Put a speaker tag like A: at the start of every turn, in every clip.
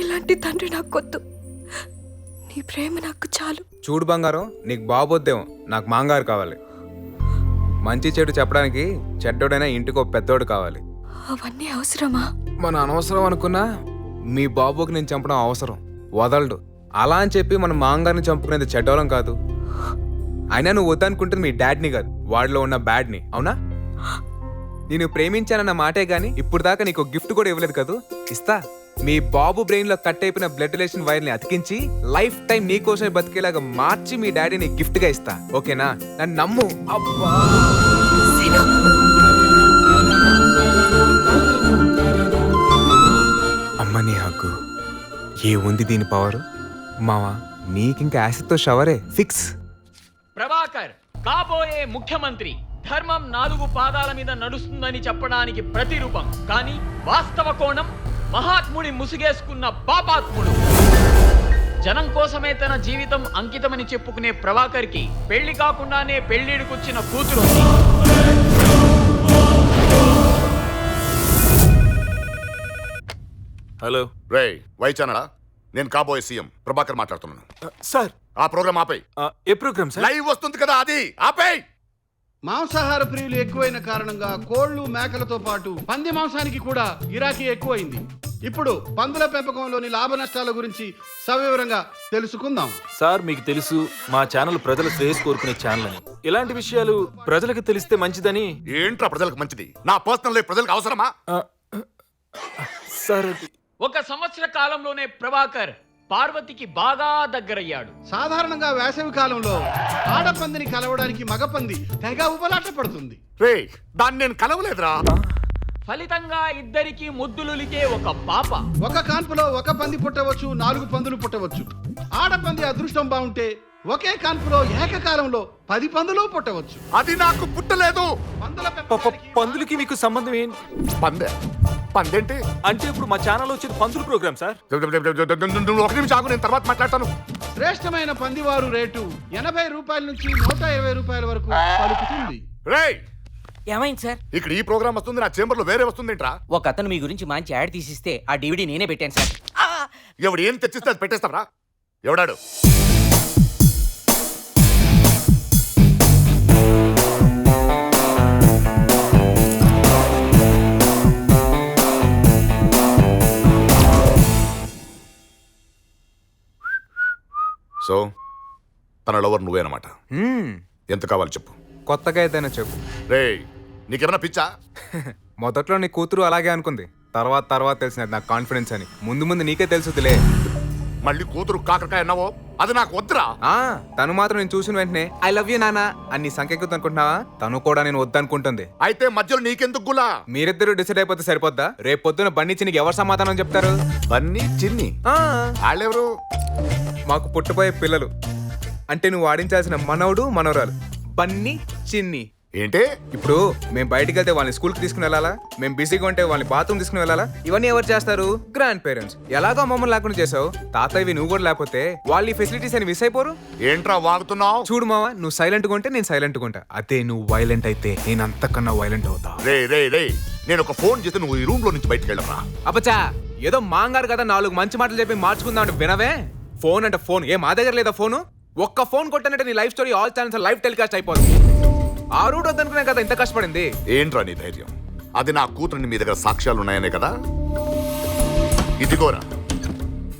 A: ఇలాంటి తండ్రి నాకు కొద్దు. నీ ప్రేమ నాకు చాలు.
B: చూడు బంగారం, నీకు బాబొద్దేమో, నాకు మాంగారు కావాలి. మంచి చెడు చెప్పడానికి చెడ్డోడైనా ఇంటికి ఒక పెద్దోడు కావాలి.
A: అవన్నీ అవసరమా?
B: మన అనవసరం అనుకున్నా మీ బాబుకి నేను చంపడం అవసరం, వదలడు. అలా అని చెప్పి మనం మాంగారిని చంపుకునేది చెడ్డోళం కాదు. అయినా నువ్వు వద్దనుకుంటుంది మీ డాడ్ని కాదు, వాడిలో ఉన్న బ్యాడ్ని. అవునా? నేను ప్రేమించానన్న మాటే గాని ఇప్పుడు దాకా నీకు గిఫ్ట్ కూడా ఇవ్వలేదు కదూ. ఇస్తా. మీ బాబు బ్రెయిన్ లో కట్ అయిపోయిన బ్లడ్ రిలేషన్ వైర్ ని అతికించి లైఫ్ టైం నీకోసమే బతికేలాగా మార్చి మీ డాడీని గిఫ్ట్ గా ఇస్తా. ఓకేనా? నన్ను నమ్ము. అబ్బా అమ్మ నీ హక్కు ఏ ఉంది దీని పవర్. మావా నీకింక యాసిడ్తో షవరే ఫిక్స్.
C: ప్రభాకర్ కాబోయే ముఖ్యమంత్రి. ధర్మం 4 పాదాల మీద నడుస్తుందని చెప్పడానికి ప్రతిరూపం. కానీ వాస్తవ కోణం మహాత్ముడి ముసుగేసుకున్న పాపాత్ముడు. జనం కోసమే తన జీవితం అంకితమని చెప్పుకునే ప్రభాకర్ కి పెళ్లి కాకుండానే పెళ్లిడికొచ్చిన కూతురు.
D: హలో
E: రే వైచానడా, నేను కాబోయే సీఎం ప్రభాకర్ మాట్లాడుతున్నాను.
D: సార్,
E: ఆ ప్రోగ్రామ్ ఆపేయ్.
D: ఏ ప్రోగ్రామ్ సార్?
E: లైవ్ వస్తుంది కదా, అది ఆపేయ్.
F: మాంసాహార ప్రియులు ఎక్కువైన కారణంగా కోళ్లు మేకలతో పాటు పంది మాంసానికి కూడా గిరాకీ ఎక్కువైంది. ఇప్పుడు పందుల పెంపకంలోని లాభ నష్టాల గురించి సవివరంగా తెలుసుకుందాం.
D: సార్, మీకు తెలుసు మా ఛానల్ ప్రజల శ్రేయస్ కోరుకునే ఛానల్ అని. ఇలాంటి విషయాలు ప్రజలకు తెలిస్తే మంచిదని.
E: ఏంట్రా ప్రజలకు మంచిది? నా పర్సనల్ లైఫ్ ప్రజలకు అవసరమా?
D: సార్,
C: ఒక సంవత్సర కాలంలోనే ప్రభాకర్ పార్వతికి బాగా దగ్గరయ్యాడు.
F: సాధారణంగా వేసవి కాలంలో ఆడపందిని కలవడానికి మగపంది తెగ ఉపలాట పడుతుంది.
E: రే దాన్ని నేను కలవలేదురా.
C: ఫలితంగా ఇద్దరికి ముద్దులులికే ఒక పాప.
F: ఒక కాన్పులో ఒక పంది పుట్టవచ్చు, 4 పందులు పుట్టవచ్చు. ఆడపంది అదృష్టం బాగుంటే ఒకే కాన్పులో ఏకకాలంలో 10 పందులు పుట్టవచ్చు.
E: అది నాకు పుట్టలేదు.
F: పందుల పెంపకానికి
D: పందులకి మీకు సంబంధం ఏంటి?
E: పందేంటి
D: అంటే ఇప్పుడు మా ఛానల్ వచ్చేది పందుల ప్రోగ్రామ్ సార్.
E: నువ్వు 1 నిమిషం ఆగు, నేను తర్వాత మాట్లాడతాను.
F: శ్రేష్టమైన పందివారు రేటు 80 రూపాయల నుంచి 120 రూపాయల వరకు పలుకుతుంది.
E: రేయ్,
G: ఏమైంది సార్?
E: ఇక్కడ ఈ ప్రోగ్రామ్ వస్తుంది, నా చేంబర్ లో వేరే వస్తుంది ఏంట్రా?
G: ఒక అతను మీ గురించి మంచి యాడ్ తీసిస్తే ఆ డివిడి నేనే పెట్టాను సార్.
E: ఎవడు ఏం తెచ్చిస్తే అది పెట్టేస్తావరా? ఎవడాడు? సో తన లవర్ నువ్వేనమాట. ఎంత కావాలి చెప్పు.
B: కొత్తగా ఏదైనా చెప్పు.
E: రే నీకేమైనా పిచ్చా?
B: మొదట్లో నీ కూతురు అలాగే అనుకుంది, తర్వాత తెలిసినది నాకు కాన్ఫిడెన్స్ అని. ముందు నీకే తెలుసుదిలే.
E: మళ్ళీ కూతురు కాకరకాయ అన్నావో, అది నాకు వద్దురా.
B: తను మాత్రం నేను చూసిన వెంటనే ఐ లవ్ యూ నానా అని సంకెక్కుతుంది అనుకుంటున్నావా? తను కూడా నేను వద్దనుకుంటుంది.
E: అయితే మధ్యలో నీకెందుకు గులా?
B: మీరిద్దరు డిసైడ్ అయిపోతే సరిపోద్దా? రేపు పొద్దున బండి చినికి ఎవరు సమాధానం చెప్తారు?
E: బన్నీ చిన్ని వాళ్ళెవరు?
B: మాకు పుట్టబోయే పిల్లలు. అంటే నువ్వు ఆడించాల్సిన మనవడు మనవరాలు బన్నీ చిన్ని.
E: ఏంటి
B: ఇప్పుడు మేము బయటికి వెళ్తే వాళ్ళని స్కూల్కి తీసుకుని వెళ్ళాలా? మేము బిజీగా ఉంటే వాళ్ళని బాత్రూమ్ తీసుకుని వెళ్ళాలా? ఇవన్నీ ఎవరు చేస్తారు? Grand parents. ఎలాగో మమ్మల్ని లేకుండా చేసావు, తాతయ్యవి నువ్వు కూడా లేకపోతే వాళ్ళు ఈ ఫెసిలిటీస్ అని మిస్ అయిపోరు.
E: ఏంట్రా వాగుతున్నావు?
B: చూడు మావా, నువ్వు సైలెంట్ గా ఉంటే నేను సైలెంట్ గా ఉంటా. అదే నువ్వు వైలెంట్ అయితే నేను అంతకన్నా వైలెంట్ అవుతా.
E: రే రే రే నేను ఒక ఫోన్ చేస్తే నువ్వు ఈ రూమ్ లో నుంచి బయటికి వెళ్ళరా?
B: అబ్బచా, ఏదో మాంగారు కదా 4 మంచి మాటలు చెప్పి మార్చుకుందాం అంటే వినవే. ఫోన్ అంటే ఫోన్ ఏ మా దగ్గర లేదా? ఫోను ఒక్క ఫోన్ కొట్టానంటే నీ life story all channels live telecast అయిపోతుంది. ఆ రూట్ వద్దనుకునే కదా ఇంత కష్టపడింది.
E: ఏంట్రా నీ ధైర్యం? అది నా కూతురిని మీ దగ్గర సాక్ష్యాలు ఉన్నాయనే కదా. ఇదిగోరా,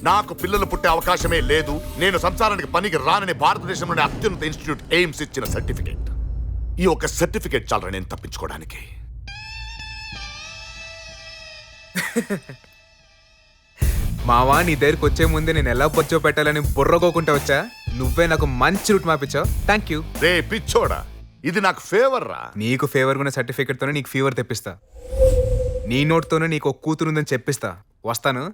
E: నాకు పిల్లలు పుట్టే అవకాశమే లేదు, నేను సంసారానికి పనికి రానని భారతదేశంలోని అత్యున్నత ఇన్స్టిట్యూట్ ఎయిమ్స్ ఇచ్చిన సర్టిఫికేట్. ఈ ఒక సర్టిఫికేట్ చాలరా నేను తప్పించుకోవడానికి.
B: మావా, నీ దగ్గరికి వచ్చే ముందే నేను ఎలా బొచ్చో పెట్టాలని బుర్రగోకుంటా వచ్చా. నువ్వే నాకు మంచి రూట్ మాపించావు. Thank you.
E: రే పిచ్చోడా, ఇది నాకు ఫేవర్ రా.
B: నీకు ఫేవర్ ఉన్న సర్టిఫికేట్ తోనే నీకు ఫీవర్ తెప్పిస్తా. నీ నోట్తోనే నీకు ఒక కూతురు ఉందని చెప్పిస్తా. వస్తాను.